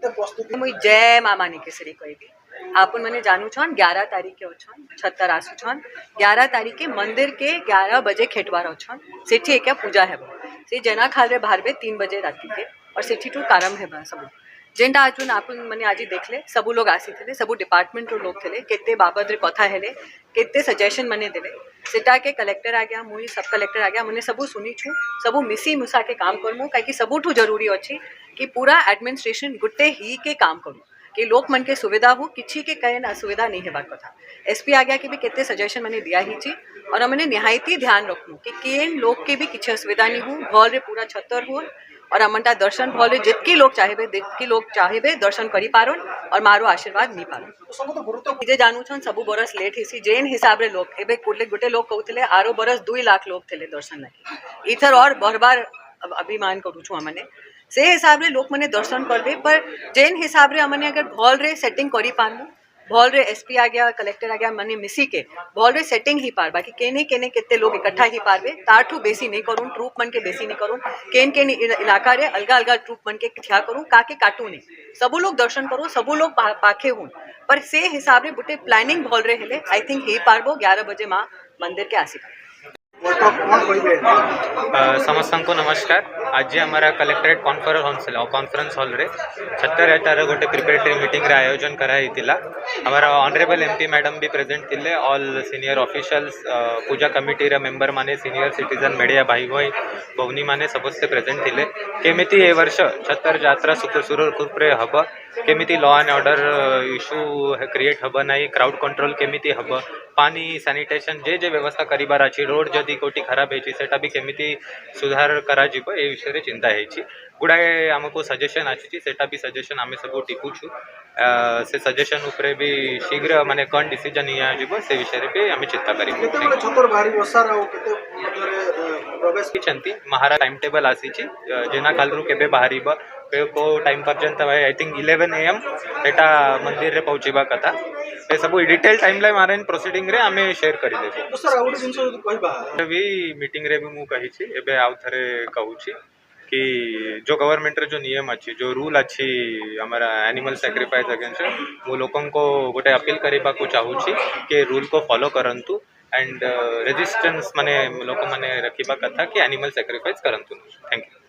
मुई जय मामा निकेश्वरी कहबी आपन मैंने जानू छन 11 तारीखे अच्छन छतर आसु छन 11 तारीखे मंदिर के 11 बजे खेटवार अच्छन सेठी एका पूजा हेबो से जना खालरे बाहरबे 3 बजे राति के और सेठी टू कारम हेबा सब जेंटा आजुन आपन मैंने आज देखले सबु लोग आसी थे सबु डिपार्टमेंट रो लोग थे केते बाबद रे कथा हेले केते सजेशन मने देले सेटा के कलेक्टर आ गया मुई सब कलेक्टर आ गया मने सबु सुनी छु सबु मिसी मुसा के काम करमु काई कि सबुठू जरूरी अछि कि पूरा एडमिनिस्ट्रेशन गुट्टे ही के काम करूँ कि लोक मन के सुविधा हो किसी के कहे असुविधा नहीं हेबार कथा एसपी आ गया कि भी केते सजेशन मैंने दिया ही छी और मैंने निहायती ध्यान रखूँ कि केन लोग के भी किसी असुविधा नहीं हो भल रे पूरा छतर हो और अमनटा दर्शन भल जितकी लोग चाहेबे दर्शन करी पारन और मारो आशीर्वाद नहीं पारन जे जानू छन सबु बरस लेट हेसी जेन हिसाब रे लोग एबे गुटे लोग कहउतले आरो बरस 2 लाख लोग थे दर्शन लगे इथर और बरबार अभिमान करू छु हमने से हिसाब रे लोक मने दर्शन करबे पर जेन हिसाब रे हमने अगर भल रे सेटिंग करी पारमु भल रे एसपी आ गया कलेक्टर आ गया मने मिसी के भल रे सेटिंग ही पार बाकी केने केने केते लोग इकट्ठा ही पारबे ताठू बेसी नहीं करूँ ट्रूप मन के बेसी नहीं करूँ केन केन इलाका रे अलगा अलगा ट्रूप मन के क्या करूँ काके काटू नहीं सबू लोग दर्शन करो सबू लोग पाखे हूँ पर से हिसाब रे बुटे प्लानिंग भल रे हेले आई थिंक ही पारबो 11 बजे माँ मंदिर के आसी समस्त को नमस्कार आज हमारा कलेक्टरेट कॉन्फ्रेंस हॉल रे 76 गोटे प्रिपरेटरी मीटिंग रे आयोजन कराई हमारा ऑनरेबल एमपी मैडम भी प्रेजेंट थिले ऑल सीनियर ऑफिशियल्स पूजा कमिटी रे मेंबर माने सीनियर सिटीजन मीडिया भाई भाई भवनी माने समस्ते प्रेजेंट थिले केमिति ए वर्ष छतर यात्रा सुरखुरु रे हब केमिति law and order issue create hub नहीं क्राउड कंट्रोल केमिति हब पानी सैनिटेशन जे जे व्यवस्था करिबार अछि रोड जदि कोटी खराब है सेटा भी केमिति सुधार करा जिवो ए विषय रे चिंता हेछि गुडाए हमको सजेशन आछि सेटा भी सजेशन आमे सब टिपुछु से सजेशन उपरे भी शीघ्र माने कौन डिसीजन या जिवो से विषय रे भी आमे चिंता करिबो केते छतर भारी वर्षा राव केते प्रवेश किछंती महारा टाइम टेबल आसीछि जेना कालरु केबे बाहरिबा को टाइम पर्यंत आई थिंक 11 AM एटा मंदिर रे पहुँचवा कथा ए सब डिटेल टाइमलाइन मारे प्रोसीडिंग रे आमे शेयर करि देबो तो सर आउट जिंस जदि कहबा भी मीटिंग रे भी मु कहि छी एबे आउ थरे कहूची कि जो गवर्नमेंट रे जो नियम अछि जो रूल अछि हमारा एनिमल सैक्रिफाइस अगेंस्ट वो लोगों को गोटे अपील करबा को चाहूची कि रूल को फॉलो करंतु एंड रेजिस्टेंस माने लोक माने रखिबा कथा कि एनिमल सैक्रिफाइस करंतु थैंक यू।